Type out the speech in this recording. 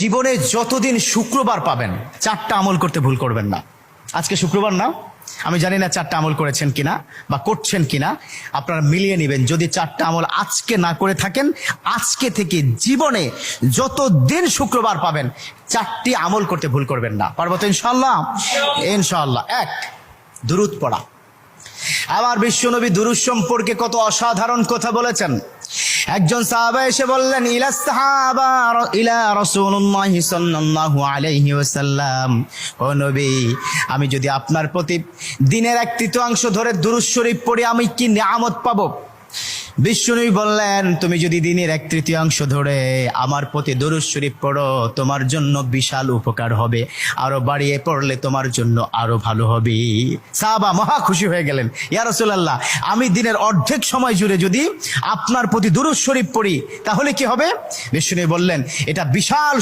জীবনে যতদিন শুক্রবার পাবেন 4টা আমল করতে ভুল করবেন না। আজকে শুক্রবার না, আমি জানি না 4টা আমল করেছেন কিনা বা করছেন কিনা, আপনারা মিলিয়ে নেবেন। যদি 4টা আমল আজকে না করে থাকেন, আজকে থেকে জীবনে যতদিন শুক্রবার পাবেন 4টি আমল করতে ভুল করবেন না। পারবো তো ইনশাআল্লাহ? ইনশাআল্লাহ। 1, দুরূদ পড়া। আমার বিশ্বনবী দুরূদ সম্পর্কে কত অসাধারণ কথা বলেছেন। একজন সাহাবা এসে বললেন, ইলা রাসূলুল্লাহ সাল্লাল্লাহু আলাইহি ওয়াসাল্লাম, ও নবী, আমি যদি আপনার প্রতি দিনের 1/3 ধরে দুরূদ শরীফ পড়ি আমি কি নিয়ামত পাবো? বিশ্বনবী বললেন, তুমি যদি দিনের 1/3 ধরে আমার প্রতি দুরূদ শরীফ পড়ো তোমার জন্য বিশাল উপকার হবে, আরো বাড়িয়ে পড়লে তোমার জন্য আরো ভালো হবে। সাহাবা মহা খুশি হয়ে গেলেন, ইয়া রাসূলুল্লাহ, আমি দিনের অর্ধেক সময় জুড়ে যদি আপনার প্রতি দুরূদ শরীফ পড়ি তাহলে কি হবে? বিশ্বনবী বললেন, এটা বিশাল